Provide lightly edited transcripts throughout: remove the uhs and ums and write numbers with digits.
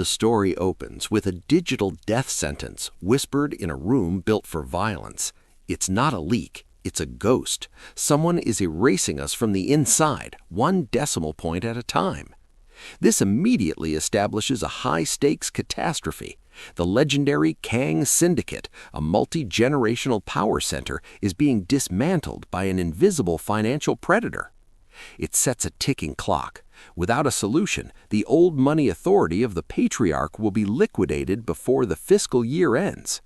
The story opens with a digital death sentence whispered in a room built for violence. It's not a leak, it's a ghost. Someone is erasing us from the inside, one decimal point at a time. This immediately establishes a high-stakes catastrophe. The legendary Kang Syndicate, a multi-generational power center, is being dismantled by an invisible financial predator. It sets a ticking clock. Without a solution, the old money authority of the patriarch will be liquidated before the fiscal year ends.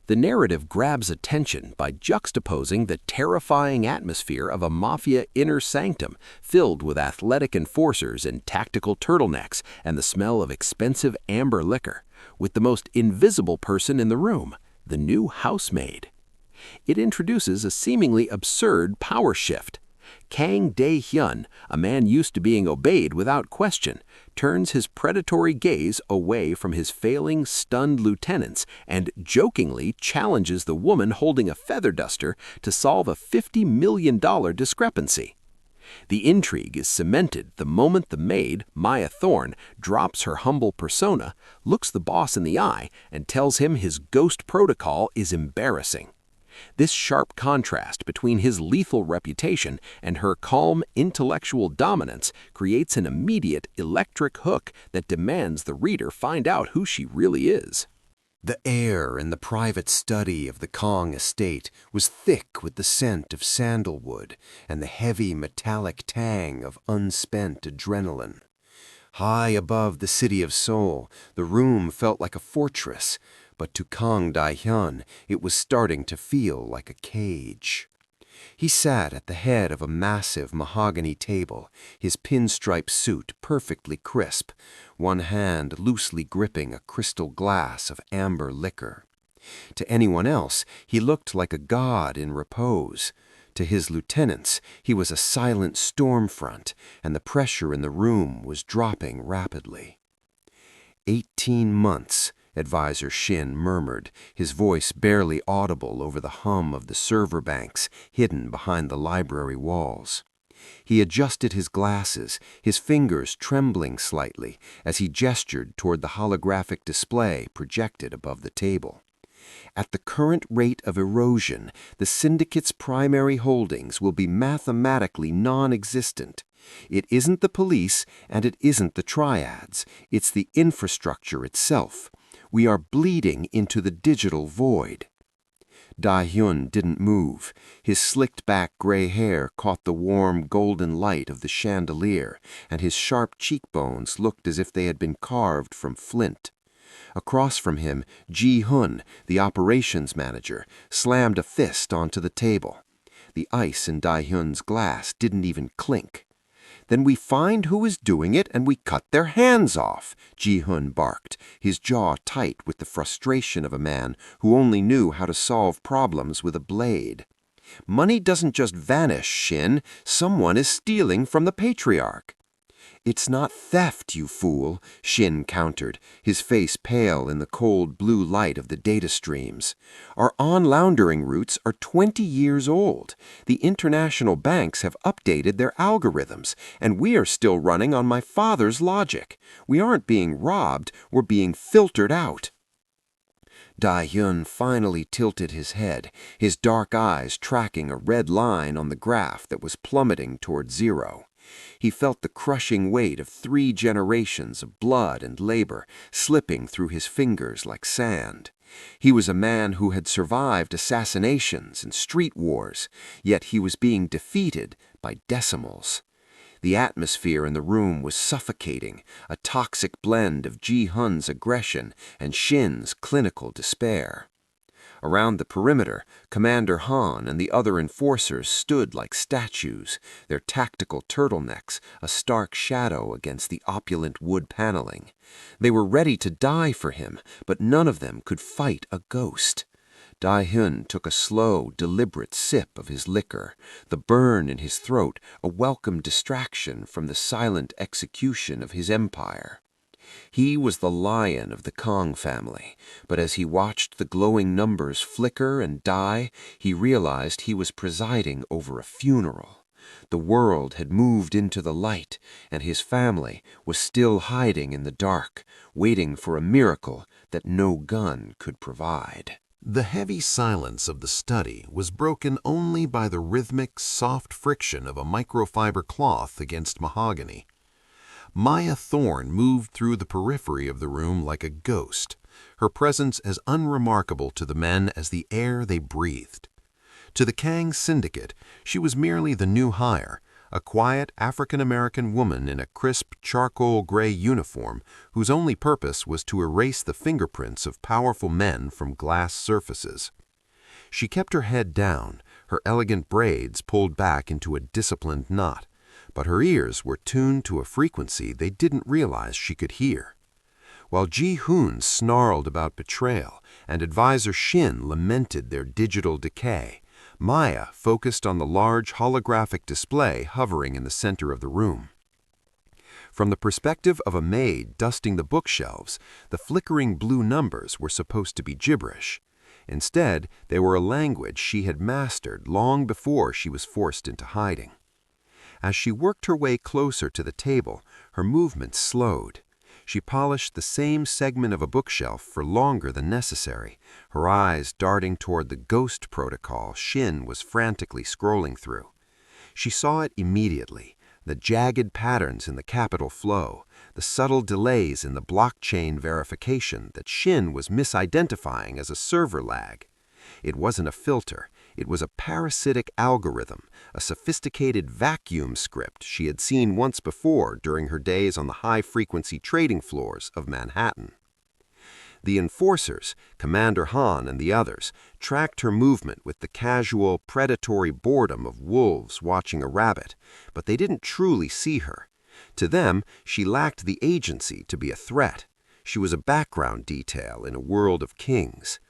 The narrative grabs attention by juxtaposing the terrifying atmosphere of a mafia inner sanctum filled with athletic enforcers in tactical turtlenecks and the smell of expensive amber liquor, with the most invisible person in the room, the new housemaid. It introduces a seemingly absurd power shift. Kang Dae-hyun, a man used to being obeyed without question, turns his predatory gaze away from his failing, stunned lieutenants and jokingly challenges the woman holding a feather duster to solve a $50 million discrepancy. The intrigue is cemented the moment the maid, Maya Thorne, drops her humble persona, looks the boss in the eye, and tells him his ghost protocol is embarrassing. This sharp contrast between his lethal reputation and her calm intellectual dominance creates an immediate electric hook that demands the reader find out who she really is. The air in the private study of the Kang estate was thick with the scent of sandalwood and the heavy metallic tang of unspent adrenaline. High above the city of Seoul, the room felt like a fortress, but to Kang Dae-hyun it was starting to feel like a cage. He sat at the head of a massive mahogany table, his pinstripe suit perfectly crisp, one hand loosely gripping a crystal glass of amber liquor. To anyone else, he looked like a god in repose. To his lieutenants, he was a silent storm front, and the pressure in the room was dropping rapidly. 18 months, Advisor Shin murmured, his voice barely audible over the hum of the server banks hidden behind the library walls. He adjusted his glasses, his fingers trembling slightly as he gestured toward the holographic display projected above the table. At the current rate of erosion, the syndicate's primary holdings will be mathematically non-existent. It isn't the police and it isn't the triads. It's the infrastructure itself. We are bleeding into the digital void. Dae-hyun didn't move. His slicked-back gray hair caught the warm golden light of the chandelier, and his sharp cheekbones looked as if they had been carved from flint. Across from him, Ji-hun, the operations manager, slammed a fist onto the table. The ice in Dae-hyun's glass didn't even clink. "Then we find who is doing it and we cut their hands off," Ji-hun barked, his jaw tight with the frustration of a man who only knew how to solve problems with a blade. "Money doesn't just vanish, Shin. Someone is stealing from the patriarch." "It's not theft, you fool," Shin countered, his face pale in the cold blue light of the data streams. "Our laundering routes are 20 years old. The international banks have updated their algorithms, and we are still running on my father's logic. We aren't being robbed, we're being filtered out." Dae-hyun finally tilted his head, his dark eyes tracking a red line on the graph that was plummeting toward zero. He felt the crushing weight of 3 generations of blood and labor slipping through his fingers like sand. He was a man who had survived assassinations and street wars, yet he was being defeated by decimals. The atmosphere in the room was suffocating, a toxic blend of Ji-hun's aggression and Shin's clinical despair. Around the perimeter, Commander Han and the other enforcers stood like statues, their tactical turtlenecks a stark shadow against the opulent wood paneling. They were ready to die for him, but none of them could fight a ghost. Dae-hyun took a slow, deliberate sip of his liquor, the burn in his throat a welcome distraction from the silent execution of his empire. He was the lion of the Kang family, but as he watched the glowing numbers flicker and die, he realized he was presiding over a funeral. The world had moved into the light, and his family was still hiding in the dark, waiting for a miracle that no gun could provide. The heavy silence of the study was broken only by the rhythmic, soft friction of a microfiber cloth against mahogany. Maya Thorne moved through the periphery of the room like a ghost, her presence as unremarkable to the men as the air they breathed. To the Kang syndicate, she was merely the new hire, a quiet African-American woman in a crisp charcoal gray uniform whose only purpose was to erase the fingerprints of powerful men from glass surfaces. She kept her head down, her elegant braids pulled back into a disciplined knot, but her ears were tuned to a frequency they didn't realize she could hear. While Ji-hoon snarled about betrayal and Advisor Shin lamented their digital decay, Maya focused on the large holographic display hovering in the center of the room. From the perspective of a maid dusting the bookshelves, the flickering blue numbers were supposed to be gibberish. Instead, they were a language she had mastered long before she was forced into hiding. As she worked her way closer to the table, her movements slowed. She polished the same segment of a bookshelf for longer than necessary, her eyes darting toward the ghost protocol Shin was frantically scrolling through. She saw it immediately, the jagged patterns in the capital flow, the subtle delays in the blockchain verification that Shin was misidentifying as a server lag. It wasn't a filter. It was a parasitic algorithm, a sophisticated vacuum script she had seen once before during her days on the high-frequency trading floors of Manhattan. The enforcers, Commander Han and the others, tracked her movement with the casual, predatory boredom of wolves watching a rabbit, but they didn't truly see her. To them, she lacked the agency to be a threat. She was a background detail in a world of kings.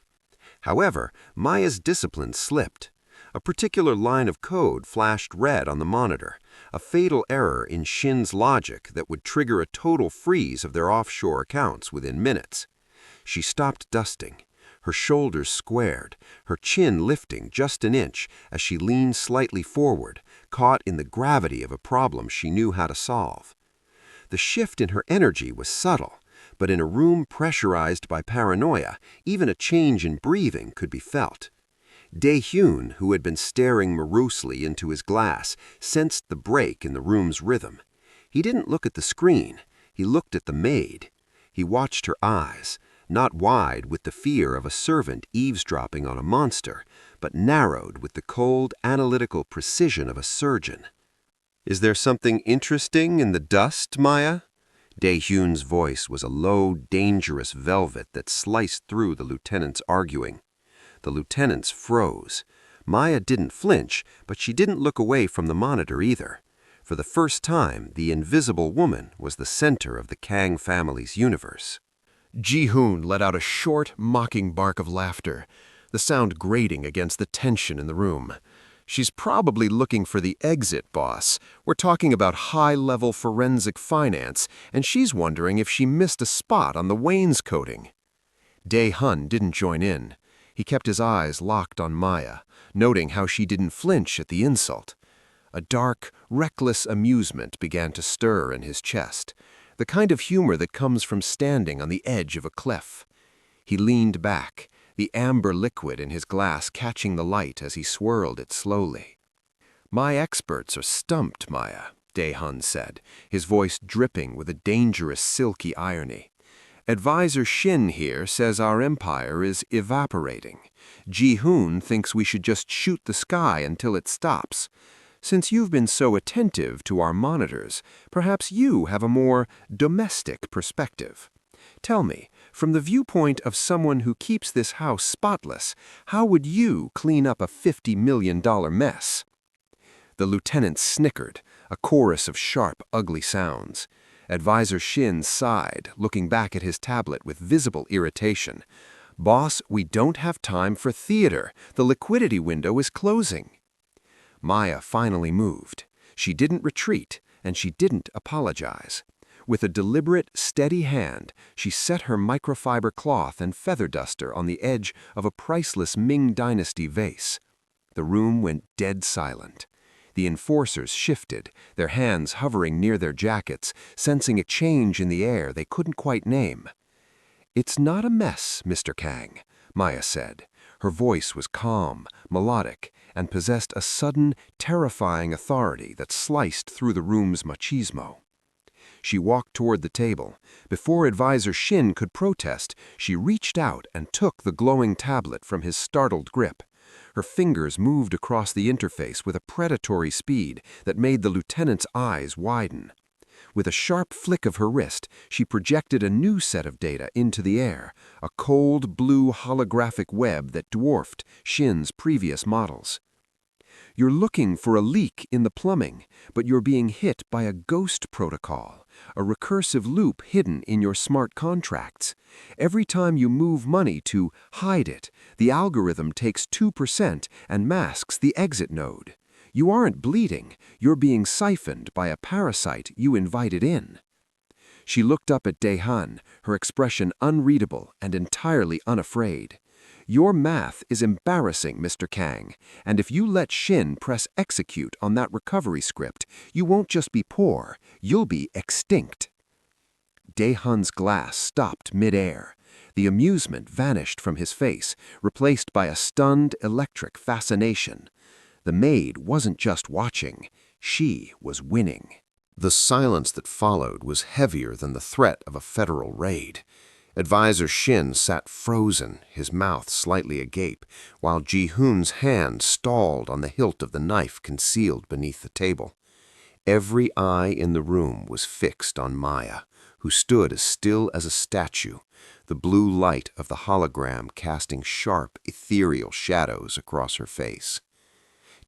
However, Maya's discipline slipped. A particular line of code flashed red on the monitor, a fatal error in Shin's logic that would trigger a total freeze of their offshore accounts within minutes. She stopped dusting, her shoulders squared, her chin lifting just an inch as she leaned slightly forward, caught in the gravity of a problem she knew how to solve. The shift in her energy was subtle, but in a room pressurized by paranoia, even a change in breathing could be felt. Dae-hyun, who had been staring morosely into his glass, sensed the break in the room's rhythm. He didn't look at the screen. He looked at the maid. He watched her eyes, not wide with the fear of a servant eavesdropping on a monster, but narrowed with the cold, analytical precision of a surgeon. "Is there something interesting in the dust, Maya?" Dae-hyun's voice was a low, dangerous velvet that sliced through the lieutenant's arguing. The lieutenants froze. Maya didn't flinch, but she didn't look away from the monitor either. For the first time, the invisible woman was the center of the Kang family's universe. Ji-hoon let out a short, mocking bark of laughter, the sound grating against the tension in the room. "She's probably looking for the exit, boss. We're talking about high-level forensic finance, and she's wondering if she missed a spot on the wainscoting." Dae-hun didn't join in. He kept his eyes locked on Maya, noting how she didn't flinch at the insult. A dark, reckless amusement began to stir in his chest, the kind of humor that comes from standing on the edge of a cliff. He leaned back, the amber liquid in his glass catching the light as he swirled it slowly. "My experts are stumped, Maya," Dae-hun said, his voice dripping with a dangerous silky irony. "Advisor Shin here says our empire is evaporating. Ji-hoon thinks we should just shoot the sky until it stops. Since you've been so attentive to our monitors, perhaps you have a more domestic perspective. Tell me, from the viewpoint of someone who keeps this house spotless, how would you clean up a $50 million mess?" The lieutenant snickered, a chorus of sharp, ugly sounds. Advisor Shin sighed, looking back at his tablet with visible irritation. "Boss, we don't have time for theater. The liquidity window is closing." Maya finally moved. She didn't retreat, and she didn't apologize. With a deliberate, steady hand, she set her microfiber cloth and feather duster on the edge of a priceless Ming Dynasty vase. The room went dead silent. The enforcers shifted, their hands hovering near their jackets, sensing a change in the air they couldn't quite name. "It's not a mess, Mr. Kang," Maya said. Her voice was calm, melodic, and possessed a sudden, terrifying authority that sliced through the room's machismo. She walked toward the table. Before Advisor Shin could protest, she reached out and took the glowing tablet from his startled grip. Her fingers moved across the interface with a predatory speed that made the lieutenant's eyes widen. With a sharp flick of her wrist, she projected a new set of data into the air, a cold blue holographic web that dwarfed Shin's previous models. "You're looking for a leak in the plumbing, but you're being hit by a ghost protocol, a recursive loop hidden in your smart contracts. Every time you move money to hide it, the algorithm takes 2% and masks the exit node. You aren't bleeding, you're being siphoned by a parasite you invited in." She looked up at Dae-han, her expression unreadable and entirely unafraid. "Your math is embarrassing, Mr. Kang, and if you let Shin press execute on that recovery script, you won't just be poor, you'll be extinct." Dae-han's glass stopped mid-air. The amusement vanished from his face, replaced by a stunned electric fascination. The maid wasn't just watching, she was winning. The silence that followed was heavier than the threat of a federal raid. Advisor Shin sat frozen, his mouth slightly agape, while Ji-hoon's hand stalled on the hilt of the knife concealed beneath the table. Every eye in the room was fixed on Maya, who stood as still as a statue, the blue light of the hologram casting sharp, ethereal shadows across her face.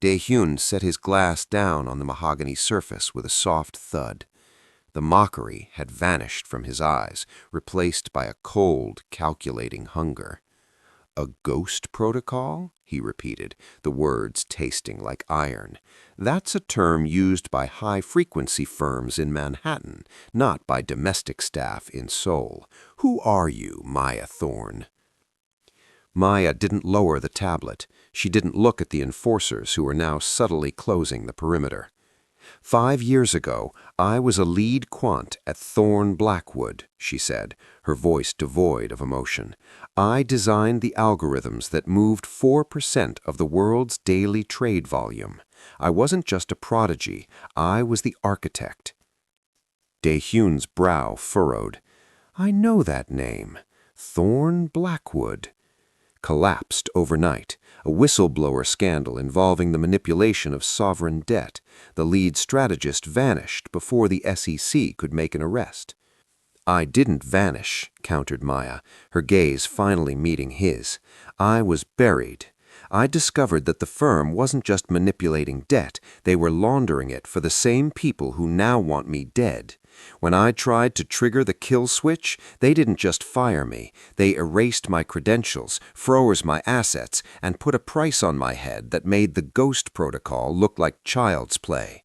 Dae-hoon set his glass down on the mahogany surface with a soft thud. The mockery had vanished from his eyes, replaced by a cold, calculating hunger. "A ghost protocol?" he repeated, the words tasting like iron. "That's a term used by high-frequency firms in Manhattan, not by domestic staff in Seoul. Who are you, Maya Thorne?" Maya didn't lower the tablet. She didn't look at the enforcers who were now subtly closing the perimeter. "5 years ago, I was a lead quant at Thorne Blackwood," she said, her voice devoid of emotion. "I designed the algorithms that moved 4% of the world's daily trade volume. I wasn't just a prodigy, I was the architect." Dae-hoon's brow furrowed. "I know that name. Thorne Blackwood." Collapsed overnight, a whistleblower scandal involving the manipulation of sovereign debt. The lead strategist vanished before the SEC could make an arrest. "I didn't vanish," countered Maya, her gaze finally meeting his. "I was buried. I discovered that the firm wasn't just manipulating debt, they were laundering it for the same people who now want me dead. When I tried to trigger the kill switch, they didn't just fire me. They erased my credentials, froze my assets, and put a price on my head that made the ghost protocol look like child's play."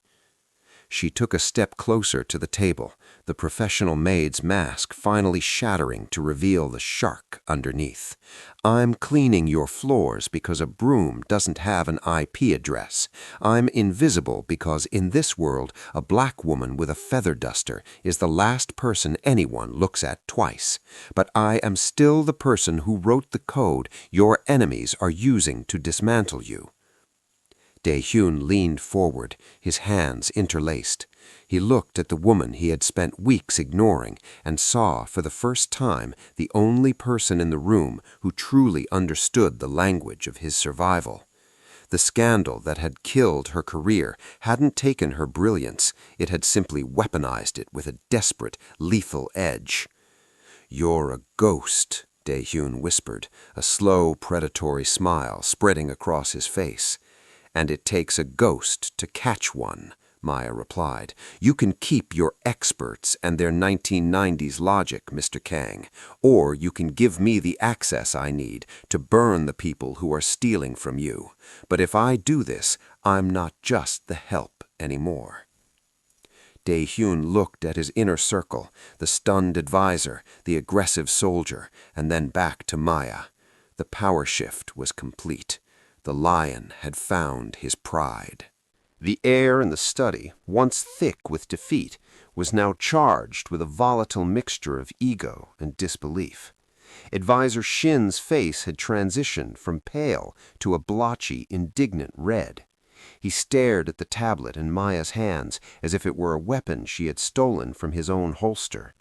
She took a step closer to the table, the professional maid's mask finally shattering to reveal the shark underneath. "I'm cleaning your floors because a broom doesn't have an IP address. I'm invisible because in this world, a black woman with a feather duster is the last person anyone looks at twice. But I am still the person who wrote the code your enemies are using to dismantle you." Dae-hoon leaned forward, his hands interlaced. He looked at the woman he had spent weeks ignoring and saw for the first time the only person in the room who truly understood the language of his survival. The scandal that had killed her career hadn't taken her brilliance, it had simply weaponized it with a desperate, lethal edge. "You're a ghost," Dae-hoon whispered, a slow, predatory smile spreading across his face. "And it takes a ghost to catch one," Maya replied. "You can keep your experts and their 1990s logic, Mr. Kang, or you can give me the access I need to burn the people who are stealing from you. But if I do this, I'm not just the help anymore." Dae-hoon looked at his inner circle, the stunned advisor, the aggressive soldier, and then back to Maya. The power shift was complete. The lion had found his pride. The air in the study, once thick with defeat, was now charged with a volatile mixture of ego and disbelief. Advisor Shin's face had transitioned from pale to a blotchy, indignant red. He stared at the tablet in Maya's hands as if it were a weapon she had stolen from his own holster.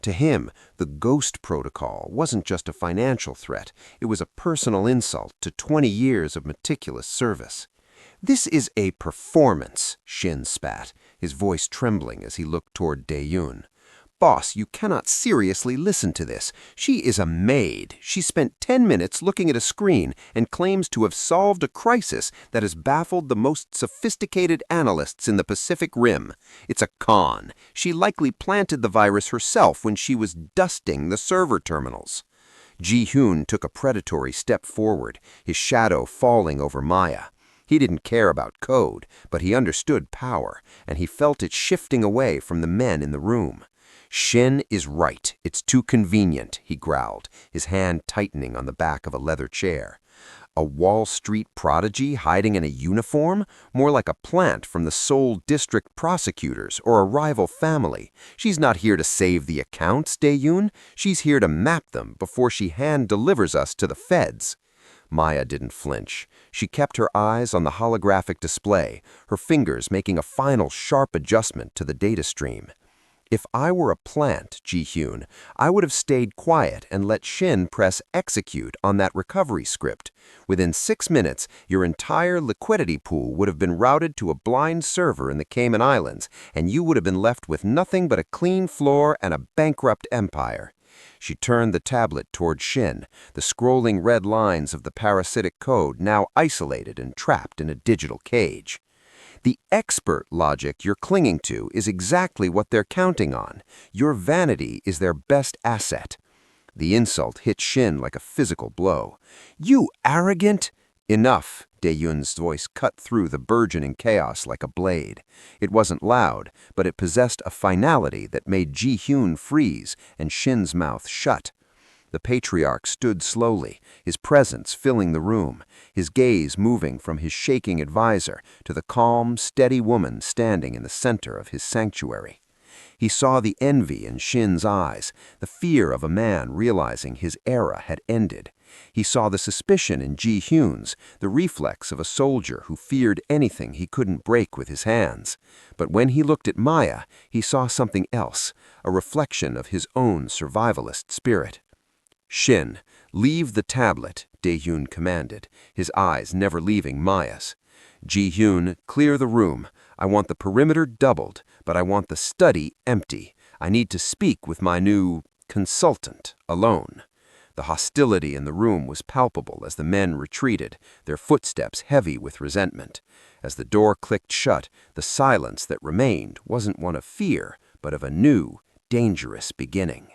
To him, the Ghost Protocol wasn't just a financial threat, it was a personal insult to 20 years of meticulous service. "This is a performance," Shin spat, his voice trembling as he looked toward Tae-joon. "Boss, you cannot seriously listen to this. She is a maid. She spent 10 minutes looking at a screen and claims to have solved a crisis that has baffled the most sophisticated analysts in the Pacific Rim. It's a con. She likely planted the virus herself when she was dusting the server terminals." Ji-hoon took a predatory step forward, his shadow falling over Maya. He didn't care about code, but he understood power, and he felt it shifting away from the men in the room. "Shin is right. It's too convenient," he growled, his hand tightening on the back of a leather chair. "A Wall Street prodigy hiding in a uniform? More like a plant from the Seoul District prosecutors or a rival family. She's not here to save the accounts, Tae-joon. She's here to map them before she hand-delivers us to the feds." Maya didn't flinch. She kept her eyes on the holographic display, her fingers making a final sharp adjustment to the data stream. "If I were a plant, Ji-hoon, I would have stayed quiet and let Shin press execute on that recovery script. Within 6 minutes, your entire liquidity pool would have been routed to a blind server in the Cayman Islands, and you would have been left with nothing but a clean floor and a bankrupt empire." She turned the tablet toward Shin, the scrolling red lines of the parasitic code now isolated and trapped in a digital cage. "The expert logic you're clinging to is exactly what they're counting on. Your vanity is their best asset." The insult hit Shin like a physical blow. "You arrogant—" "Enough," Tae-joon's voice cut through the burgeoning chaos like a blade. It wasn't loud, but it possessed a finality that made Ji-hoon freeze and Shin's mouth shut. The patriarch stood slowly, his presence filling the room, his gaze moving from his shaking advisor to the calm, steady woman standing in the center of his sanctuary. He saw the envy in Shin's eyes, the fear of a man realizing his era had ended. He saw the suspicion in Ji-hoon's, the reflex of a soldier who feared anything he couldn't break with his hands. But when he looked at Maya, he saw something else, a reflection of his own survivalist spirit. "Shin, leave the tablet," Tae-joon commanded, his eyes never leaving Maya's. "Ji-hoon, clear the room. I want the perimeter doubled, but I want the study empty. I need to speak with my new consultant alone." The hostility in the room was palpable as the men retreated, their footsteps heavy with resentment. As the door clicked shut, the silence that remained wasn't one of fear, but of a new, dangerous beginning.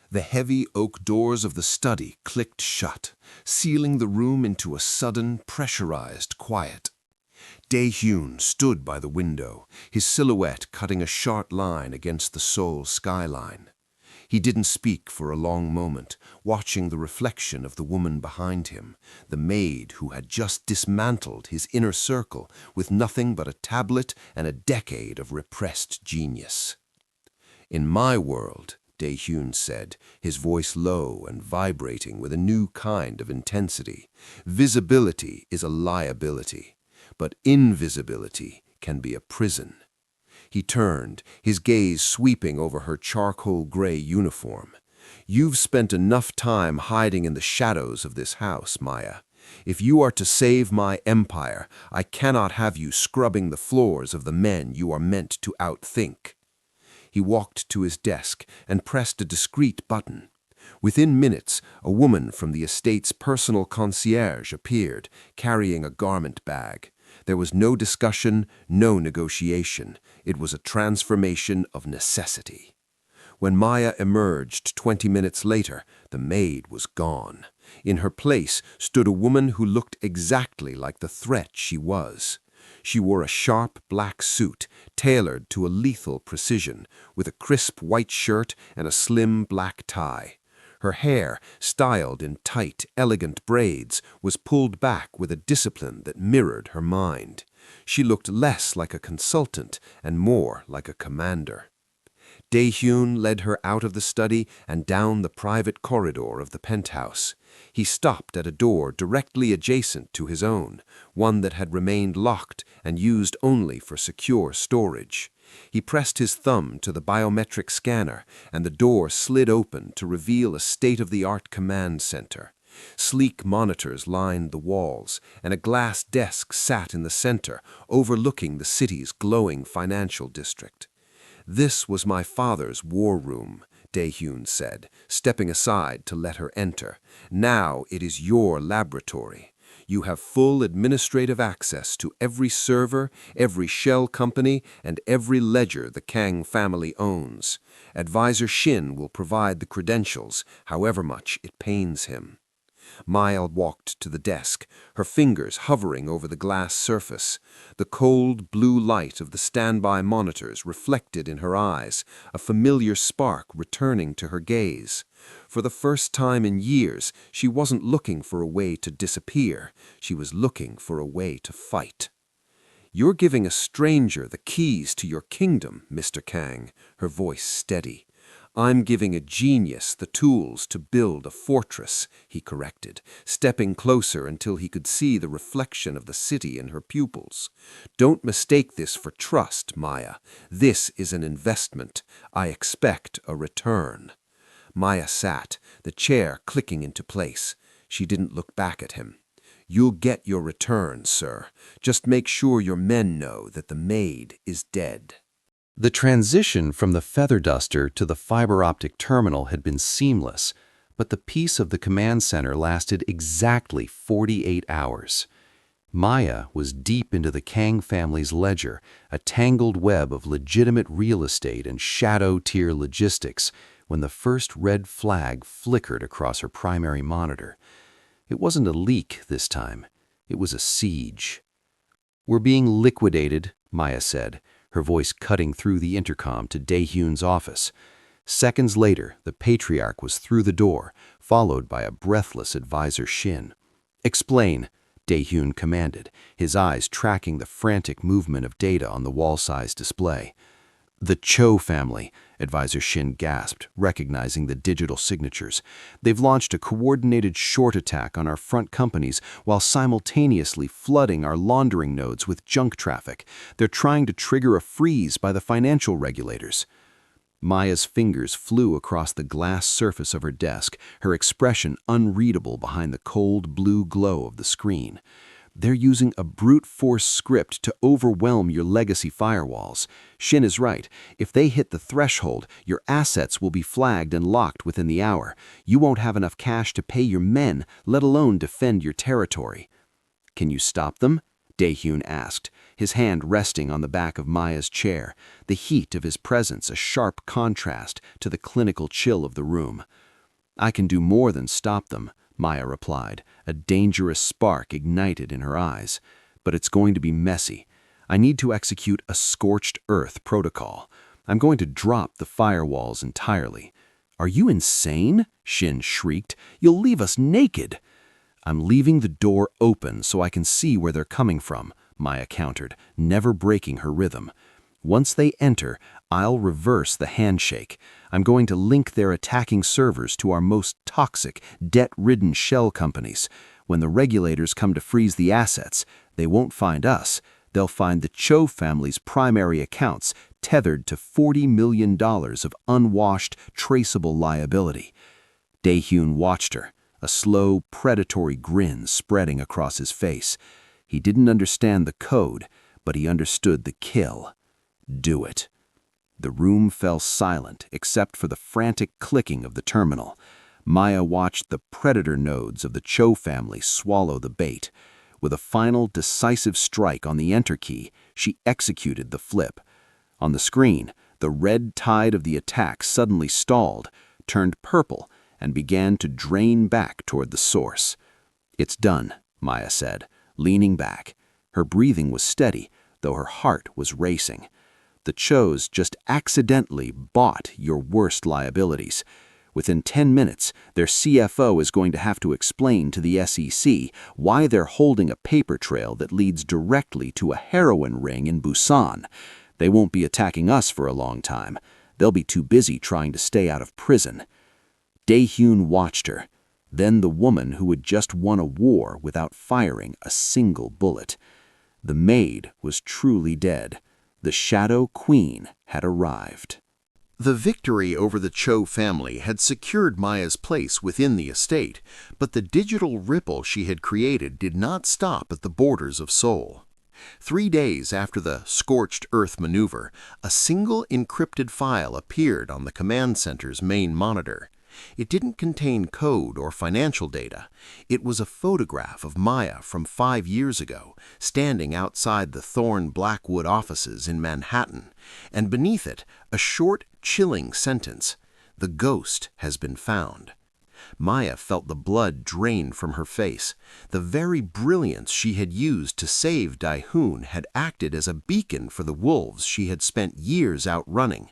The heavy oak doors of the study clicked shut, sealing the room into a sudden, pressurized quiet. Tae-joon stood by the window, his silhouette cutting a sharp line against the Seoul skyline. He didn't speak for a long moment, watching the reflection of the woman behind him, the maid who had just dismantled his inner circle with nothing but a tablet and a decade of repressed genius. "In my world," Tae-joon said, his voice low and vibrating with a new kind of intensity, "visibility is a liability, but invisibility can be a prison." He turned, his gaze sweeping over her charcoal gray uniform. "You've spent enough time hiding in the shadows of this house, Maya. If you are to save my empire, I cannot have you scrubbing the floors of the men you are meant to outthink." He walked to his desk and pressed a discreet button. Within minutes, a woman from the estate's personal concierge appeared, carrying a garment bag. There was no discussion, no negotiation. It was a transformation of necessity. When Maya emerged 20 minutes later, the maid was gone. In her place stood a woman who looked exactly like the threat she was. She wore a sharp black suit, tailored to a lethal precision, with a crisp white shirt and a slim black tie. Her hair, styled in tight, elegant braids, was pulled back with a discipline that mirrored her mind. She looked less like a consultant and more like a commander. Tae-joon led her out of the study and down the private corridor of the penthouse. He stopped at a door directly adjacent to his own, one that had remained locked and used only for secure storage. He pressed his thumb to the biometric scanner, and the door slid open to reveal a state-of-the-art command center. Sleek monitors lined the walls, and a glass desk sat in the center, overlooking the city's glowing financial district. "This was my father's war room," Tae-joon said, stepping aside to let her enter. "Now it is your laboratory. You have full administrative access to every server, every shell company, and every ledger the Kang family owns. Advisor Shin will provide the credentials, however much it pains him." Maya walked to the desk, her fingers hovering over the glass surface. The cold blue light of the standby monitors reflected in her eyes, a familiar spark returning to her gaze. For the first time in years, she wasn't looking for a way to disappear. She was looking for a way to fight. "You're giving a stranger the keys to your kingdom, Mr. Kang," her voice steady. "I'm giving a genius the tools to build a fortress," he corrected, stepping closer until he could see the reflection of the city in her pupils. "Don't mistake this for trust, Maya. This is an investment. I expect a return." Maya sat, the chair clicking into place. She didn't look back at him. "You'll get your return, sir. Just make sure your men know that the maid is dead." The transition from the feather duster to the fiber optic terminal had been seamless, but the peace of the command center lasted exactly 48 hours. Maya was deep into the Kang family's ledger, a tangled web of legitimate real estate and shadow-tier logistics, when the first red flag flickered across her primary monitor. It wasn't a leak this time. It was a siege. "We're being liquidated," Maya said, her voice cutting through the intercom to Tae-joon's office. Seconds later, the patriarch was through the door, followed by a breathless advisor Shin. "Explain," Tae-joon commanded, his eyes tracking the frantic movement of data on the wall-sized display. "The Cho family," Advisor Shin gasped, recognizing the digital signatures. "They've launched a coordinated short attack on our front companies while simultaneously flooding our laundering nodes with junk traffic. They're trying to trigger a freeze by the financial regulators." Maya's fingers flew across the glass surface of her desk, her expression unreadable behind the cold blue glow of the screen. "They're using a brute force script to overwhelm your legacy firewalls. Shin is right. If they hit the threshold, your assets will be flagged and locked within the hour. You won't have enough cash to pay your men, let alone defend your territory." "Can you stop them?" Tae-joon asked, his hand resting on the back of Maya's chair, the heat of his presence a sharp contrast to the clinical chill of the room. "I can do more than stop them," Maya replied, a dangerous spark ignited in her eyes. "But it's going to be messy. I need to execute a scorched earth protocol. I'm going to drop the firewalls entirely." "Are you insane?" Shin shrieked. "You'll leave us naked." "I'm leaving the door open so I can see where they're coming from," Maya countered, never breaking her rhythm. "Once they enter, I'll reverse the handshake. I'm going to link their attacking servers to our most toxic, debt-ridden shell companies. When the regulators come to freeze the assets, they won't find us. They'll find the Cho family's primary accounts tethered to $40 million of unwashed, traceable liability." Tae-joon watched her, a slow, predatory grin spreading across his face. He didn't understand the code, but he understood the kill. Do it. The room fell silent except for the frantic clicking of the terminal. Maya watched the predator nodes of the Cho family swallow the bait. With a final decisive strike on the enter key, she executed the flip. On the screen, the red tide of the attack suddenly stalled, turned purple, and began to drain back toward the source. "It's done," Maya said, leaning back. Her breathing was steady, though her heart was racing. "The Chos just accidentally bought your worst liabilities. Within 10 minutes, their CFO is going to have to explain to the SEC why they're holding a paper trail that leads directly to a heroin ring in Busan. They won't be attacking us for a long time. They'll be too busy trying to stay out of prison. Tae-joon watched her, then the woman who had just won a war without firing a single bullet. The maid was truly dead. The Shadow Queen had arrived. The victory over the Cho family had secured Maya's place within the estate, but the digital ripple she had created did not stop at the borders of Seoul. 3 days after the scorched earth maneuver, a single encrypted file appeared on the command center's main monitor. It didn't contain code or financial data. It was a photograph of Maya from 5 years ago, standing outside the Thorn Blackwood offices in Manhattan, and beneath it, a short, chilling sentence: "The ghost has been found." Maya felt the blood drain from her face. The very brilliance she had used to save Tae-joon had acted as a beacon for the wolves she had spent years outrunning.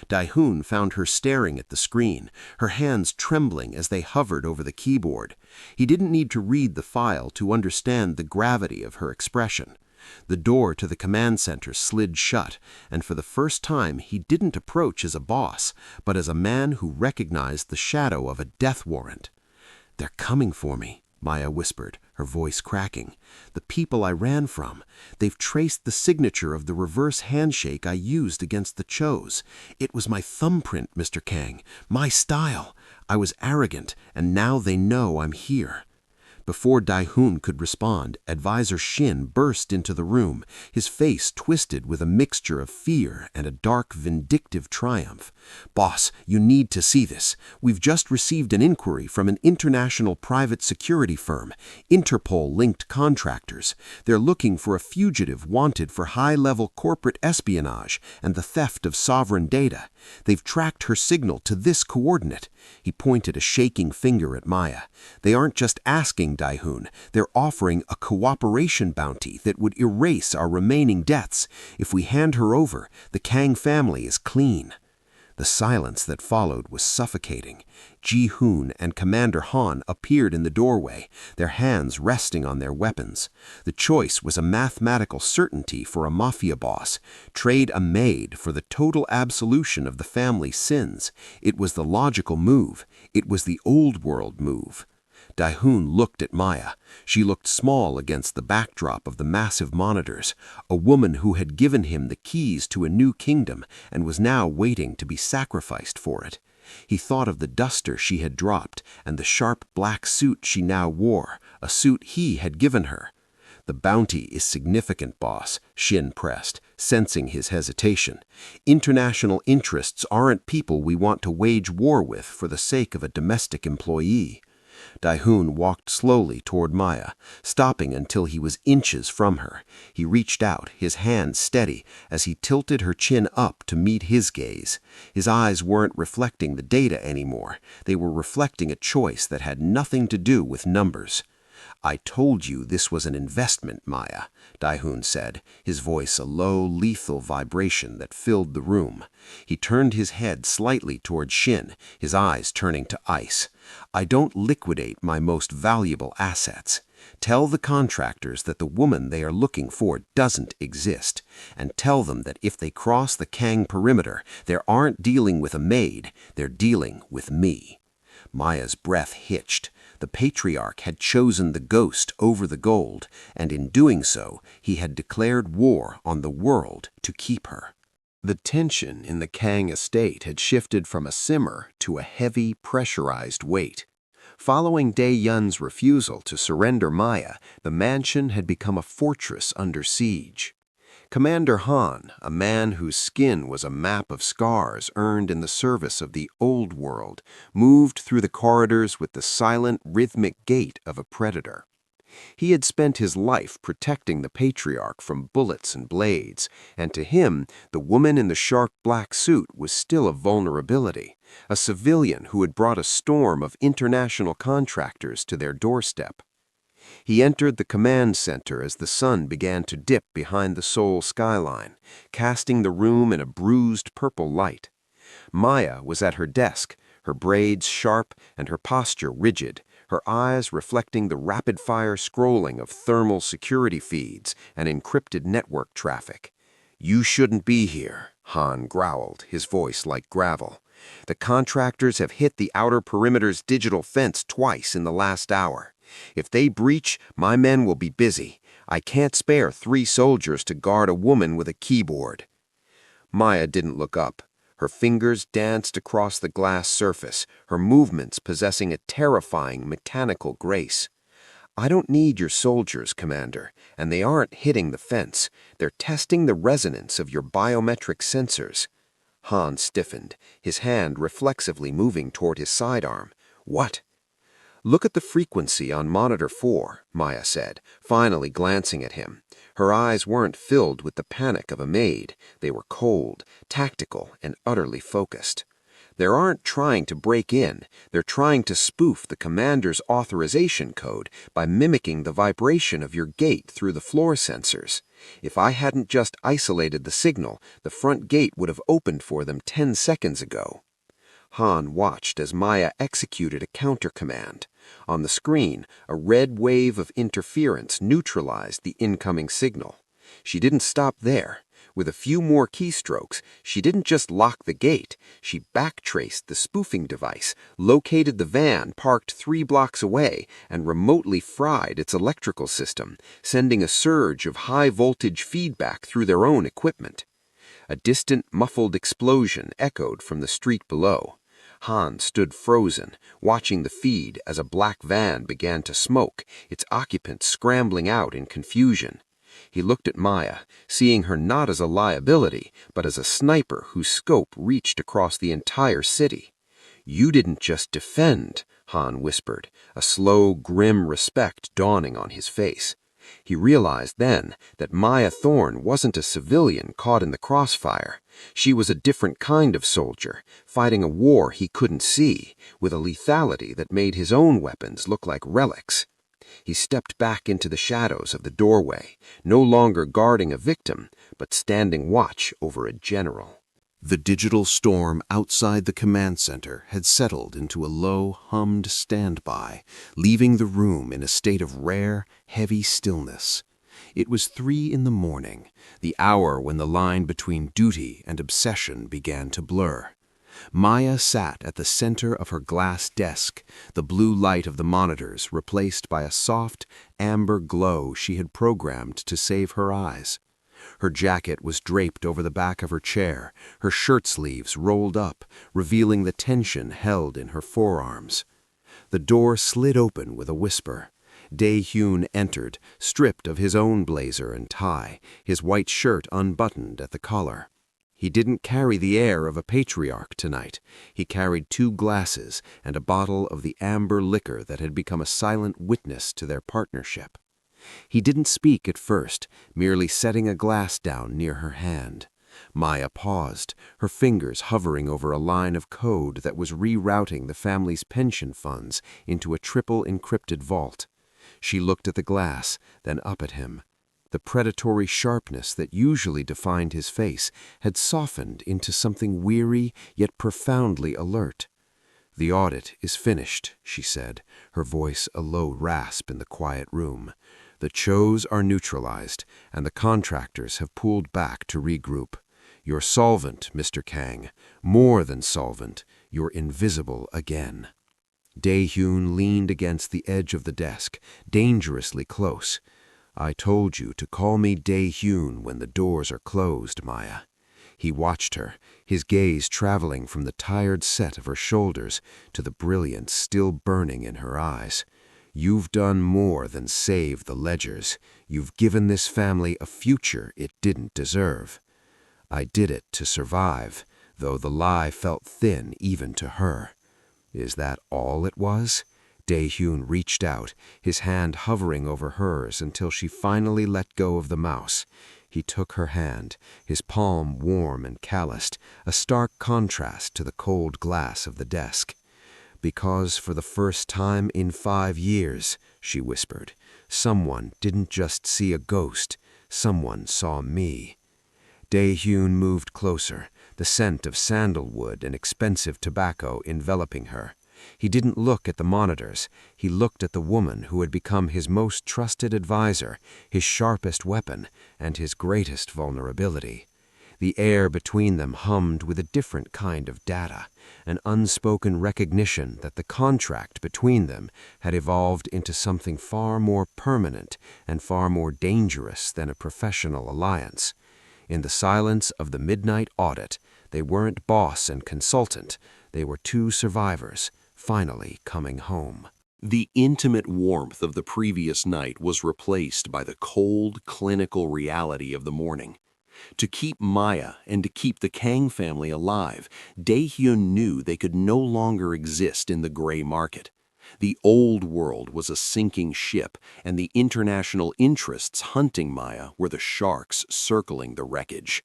Tae-joon found her staring at the screen, her hands trembling as they hovered over the keyboard. He didn't need to read the file to understand the gravity of her expression. The door to the command center slid shut, and for the first time he didn't approach as a boss, but as a man who recognized the shadow of a death warrant. "They're coming for me," Maya whispered, her voice cracking. "The people I ran from. They've traced the signature of the reverse handshake I used against the Chos. It was my thumbprint, Mr. Kang, my style. I was arrogant, and now they know I'm here." Before Tae-joon could respond, Advisor Shin burst into the room, his face twisted with a mixture of fear and a dark, vindictive triumph. "Boss, you need to see this. We've just received an inquiry from an international private security firm, Interpol-linked contractors. They're looking for a fugitive wanted for high-level corporate espionage and the theft of sovereign data. They've tracked her signal to this coordinate." He pointed a shaking finger at Maya. "They aren't just asking Tae-joon, they're offering a cooperation bounty that would erase our remaining deaths. If we hand her over, the Kang family is clean." The silence that followed was suffocating. Ji-hoon and Commander Han appeared in the doorway, their hands resting on their weapons. The choice was a mathematical certainty for a mafia boss. Trade a maid for the total absolution of the family's sins. It was the logical move. It was the old world move. Tae-joon looked at Maya. She looked small against the backdrop of the massive monitors, a woman who had given him the keys to a new kingdom and was now waiting to be sacrificed for it. He thought of the duster she had dropped and the sharp black suit she now wore, a suit he had given her. "The bounty is significant, boss," Shin pressed, sensing his hesitation. "International interests aren't people we want to wage war with for the sake of a domestic employee." Tae-joon walked slowly toward Maya, stopping until he was inches from her. He reached out, his hand steady, as he tilted her chin up to meet his gaze. His eyes weren't reflecting the data anymore. They were reflecting a choice that had nothing to do with numbers. "I told you this was an investment, Maya," Tae-joon said, his voice a low, lethal vibration that filled the room. He turned his head slightly toward Shin, his eyes turning to ice. "I don't liquidate my most valuable assets. Tell the contractors that the woman they are looking for doesn't exist, and tell them that if they cross the Kang perimeter, they aren't dealing with a maid, they're dealing with me." Maya's breath hitched. The patriarch had chosen the ghost over the gold, and in doing so, he had declared war on the world to keep her. The tension in the Kang estate had shifted from a simmer to a heavy, pressurized weight. Following Tae-joon's refusal to surrender Maya, the mansion had become a fortress under siege. Commander Han, a man whose skin was a map of scars earned in the service of the old world, moved through the corridors with the silent, rhythmic gait of a predator. He had spent his life protecting the patriarch from bullets and blades, and to him, the woman in the sharp black suit was still a vulnerability, a civilian who had brought a storm of international contractors to their doorstep. He entered the command center as the sun began to dip behind the Seoul skyline, casting the room in a bruised purple light. Maya was at her desk, her braids sharp and her posture rigid, her eyes reflecting the rapid-fire scrolling of thermal security feeds and encrypted network traffic. "You shouldn't be here," Han growled, his voice like gravel. "The contractors have hit the outer perimeter's digital fence twice in the last hour. If they breach, my men will be busy. I can't spare 3 soldiers to guard a woman with a keyboard." Maya didn't look up. Her fingers danced across the glass surface, her movements possessing a terrifying mechanical grace. "I don't need your soldiers, Commander, and they aren't hitting the fence. They're testing the resonance of your biometric sensors." Han stiffened, his hand reflexively moving toward his sidearm. "What?" "Look at the frequency on monitor 4, Maya said, finally glancing at him. Her eyes weren't filled with the panic of a maid. They were cold, tactical, and utterly focused. "They aren't trying to break in. They're trying to spoof the commander's authorization code by mimicking the vibration of your gate through the floor sensors. If I hadn't just isolated the signal, the front gate would have opened for them 10 seconds ago." Han watched as Maya executed a counter-command. On the screen, a red wave of interference neutralized the incoming signal. She didn't stop there. With a few more keystrokes, she didn't just lock the gate, she backtraced the spoofing device, located the van parked 3 blocks away, and remotely fried its electrical system, sending a surge of high-voltage feedback through their own equipment. A distant, muffled explosion echoed from the street below. Han stood frozen, watching the feed as a black van began to smoke, its occupants scrambling out in confusion. He looked at Maya, seeing her not as a liability, but as a sniper whose scope reached across the entire city. "You didn't just defend," Han whispered, a slow, grim respect dawning on his face. He realized then that Maya Thorne wasn't a civilian caught in the crossfire. She was a different kind of soldier, fighting a war he couldn't see, with a lethality that made his own weapons look like relics. He stepped back into the shadows of the doorway, no longer guarding a victim, but standing watch over a general. The digital storm outside the command center had settled into a low, hummed standby, leaving the room in a state of rare, heavy stillness. It was 3 in the morning, the hour when the line between duty and obsession began to blur. Maya sat at the center of her glass desk, the blue light of the monitors replaced by a soft, amber glow she had programmed to save her eyes. Her jacket was draped over the back of her chair, her shirt sleeves rolled up, revealing the tension held in her forearms. The door slid open with a whisper. Tae-joon entered, stripped of his own blazer and tie, his white shirt unbuttoned at the collar. He didn't carry the air of a patriarch tonight. He carried 2 glasses and a bottle of the amber liquor that had become a silent witness to their partnership. He didn't speak at first, merely setting a glass down near her hand. Maya paused, her fingers hovering over a line of code that was rerouting the family's pension funds into a triple encrypted vault. She looked at the glass, then up at him. The predatory sharpness that usually defined his face had softened into something weary yet profoundly alert. "The audit is finished," she said, her voice a low rasp in the quiet room. "The Chos are neutralized, and the contractors have pulled back to regroup. You're solvent, Mr. Kang. More than solvent. You're invisible again." Tae-joon leaned against the edge of the desk, dangerously close. "I told you to call me Tae-joon when the doors are closed, Maya." He watched her, his gaze traveling from the tired set of her shoulders to the brilliance still burning in her eyes. "You've done more than save the ledgers. You've given this family a future it didn't deserve." "I did it to survive, though the lie felt thin even to her." "Is that all it was?" Tae-joon reached out, his hand hovering over hers until she finally let go of the mouse. He took her hand, his palm warm and calloused, a stark contrast to the cold glass of the desk. "Because for the first time in 5 years," she whispered, "someone didn't just see a ghost, someone saw me." Tae-joon moved closer, the scent of sandalwood and expensive tobacco enveloping her. He didn't look at the monitors. He looked at the woman who had become his most trusted advisor, his sharpest weapon, and his greatest vulnerability. The air between them hummed with a different kind of data, an unspoken recognition that the contract between them had evolved into something far more permanent and far more dangerous than a professional alliance. In the silence of the midnight audit, they weren't boss and consultant. They were two survivors, finally coming home. The intimate warmth of the previous night was replaced by the cold, clinical reality of the morning. To keep Maya and to keep the Kang family alive, Dae-hyun knew they could no longer exist in the gray market. The old world was a sinking ship, and the international interests hunting Maya were the sharks circling the wreckage.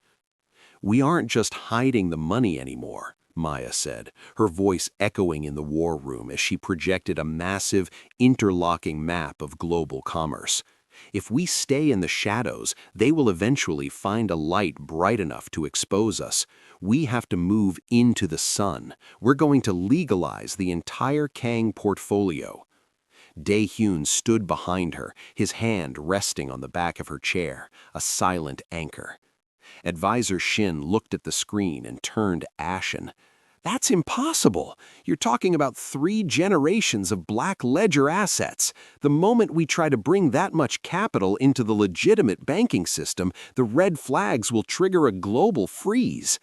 "We aren't just hiding the money anymore," Maya said, her voice echoing in the war room as she projected a massive, interlocking map of global commerce. "If we stay in the shadows, they will eventually find a light bright enough to expose us. We have to move into the sun. We're going to legalize the entire Kang portfolio." Dae-hyun stood behind her, his hand resting on the back of her chair, a silent anchor. Advisor Shin looked at the screen and turned ashen. "That's impossible. You're talking about 3 generations of black ledger assets. The moment we try to bring that much capital into the legitimate banking system, the red flags will trigger a global freeze."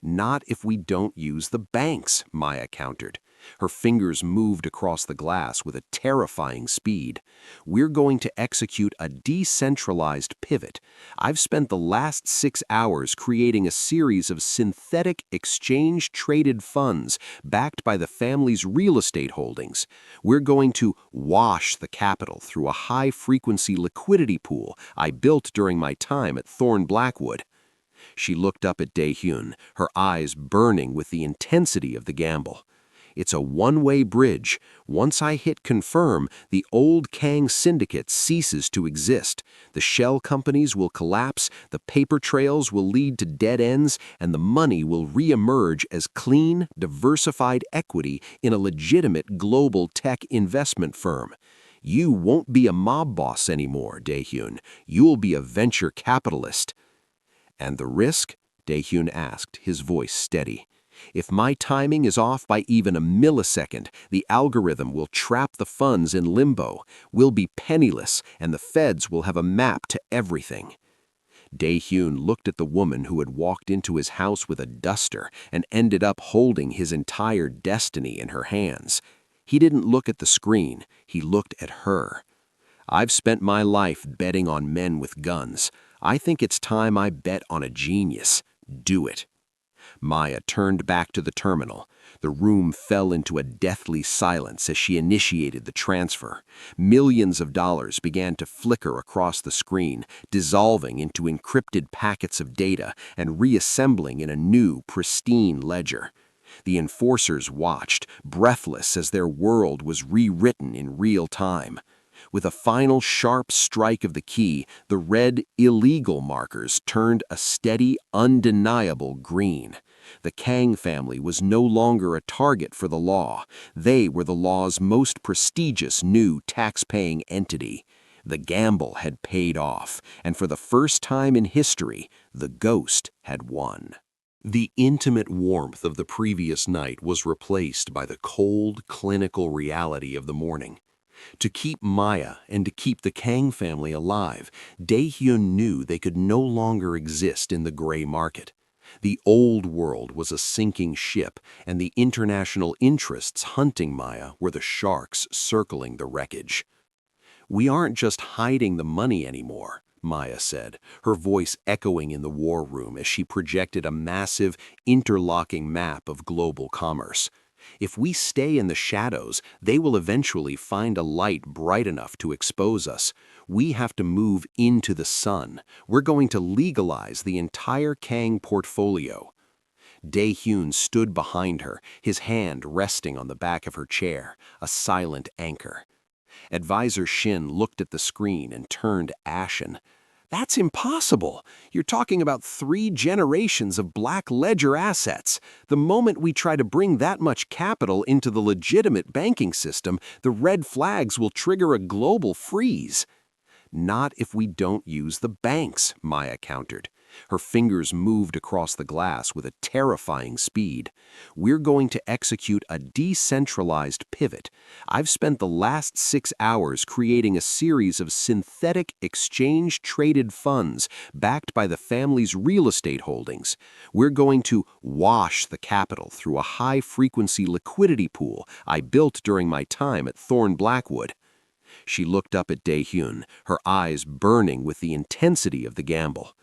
"Not if we don't use the banks," Maya countered. Her fingers moved across the glass with a terrifying speed. "We're going to execute a decentralized pivot. I've spent the last 6 hours creating a series of synthetic exchange-traded funds backed by the family's real estate holdings. We're going to wash the capital through a high-frequency liquidity pool I built during my time at Thorn Blackwood." She looked up at Dae-hyun, her eyes burning with the intensity of the gamble. "It's a one-way bridge. Once I hit confirm, the old Kang syndicate ceases to exist. The shell companies will collapse, the paper trails will lead to dead ends, and the money will re-emerge as clean, diversified equity in a legitimate global tech investment firm. You won't be a mob boss anymore, Dae-hyun. You'll be a venture capitalist." "And the risk?" Dae-hyun asked, his voice steady. "If my timing is off by even a millisecond, the algorithm will trap the funds in limbo. We'll be penniless, and the feds will have a map to everything." Dae-hyun looked at the woman who had walked into his house with a duster and ended up holding his entire destiny in her hands. He didn't look at the screen, he looked at her. "I've spent my life betting on men with guns. I think it's time I bet on a genius. Do it." Maya turned back to the terminal. The room fell into a deathly silence as she initiated the transfer. Millions of dollars began to flicker across the screen, dissolving into encrypted packets of data and reassembling in a new, pristine ledger. The enforcers watched, breathless as their world was rewritten in real time. With a final sharp strike of the key, the red illegal markers turned a steady, undeniable green. The Kang family was no longer a target for the law. They were the law's most prestigious new tax-paying entity. The gamble had paid off, and for the first time in history, the ghost had won. The intimate warmth of the previous night was replaced by the cold, clinical reality of the morning. To keep Maya and to keep the Kang family alive, Dae-hyun knew they could no longer exist in the gray market. The old world was a sinking ship, and the international interests hunting Maya were the sharks circling the wreckage. "We aren't just hiding the money anymore," Maya said, her voice echoing in the war room as she projected a massive, interlocking map of global commerce. "If we stay in the shadows, they will eventually find a light bright enough to expose us. We have to move into the sun. We're going to legalize the entire Kang portfolio." Dae-hyun stood behind her, his hand resting on the back of her chair, a silent anchor. Advisor Shin looked at the screen and turned ashen. That's impossible. You're talking about 3 generations of black ledger assets. The moment we try to bring that much capital into the legitimate banking system, the red flags will trigger a global freeze. Not if we don't use the banks, Maya countered. Her fingers moved across the glass with a terrifying speed. We're going to execute a decentralized pivot. I've spent the last 6 hours creating a series of synthetic exchange-traded funds backed by the family's real estate holdings. We're going to wash the capital through a high-frequency liquidity pool I built during my time at Thorn Blackwood. She looked up at Tae-joon, her eyes burning with the intensity of the gamble.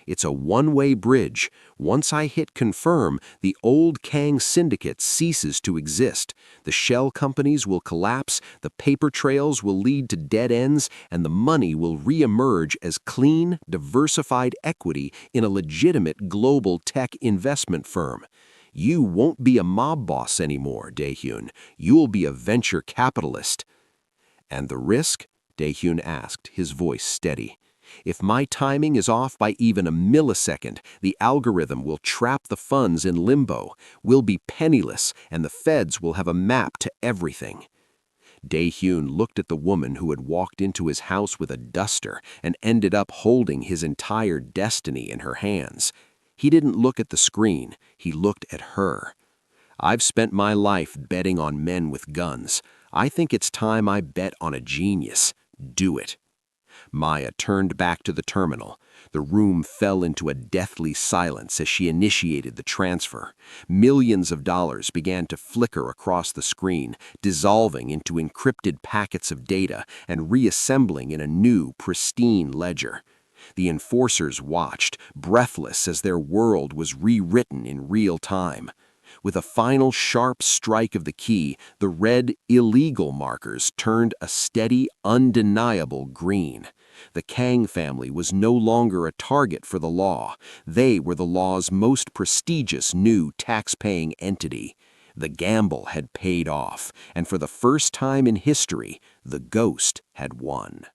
It's a one-way bridge. Once I hit confirm, the old Kang syndicate ceases to exist. The shell companies will collapse, the paper trails will lead to dead ends, and the money will re-emerge as clean, diversified equity in a legitimate global tech investment firm. You won't be a mob boss anymore, Tae-joon. You'll be a venture capitalist. And the risk? Tae-joon asked, his voice steady. If my timing is off by even a millisecond, the algorithm will trap the funds in limbo. We'll be penniless, and the feds will have a map to everything. Tae-joon looked at the woman who had walked into his house with a duster and ended up holding his entire destiny in her hands. He didn't look at the screen, he looked at her. I've spent my life betting on men with guns. I think it's time I bet on a genius. Do it. Maya turned back to the terminal. The room fell into a deathly silence as she initiated the transfer. Millions of dollars began to flicker across the screen, dissolving into encrypted packets of data and reassembling in a new, pristine ledger. The enforcers watched, breathless as their world was rewritten in real time. With a final sharp strike of the key, the red illegal markers turned a steady, undeniable green. The Kang family was no longer a target for the law. They were the law's most prestigious new tax-paying entity. The gamble had paid off, and for the first time in history, the ghost had won.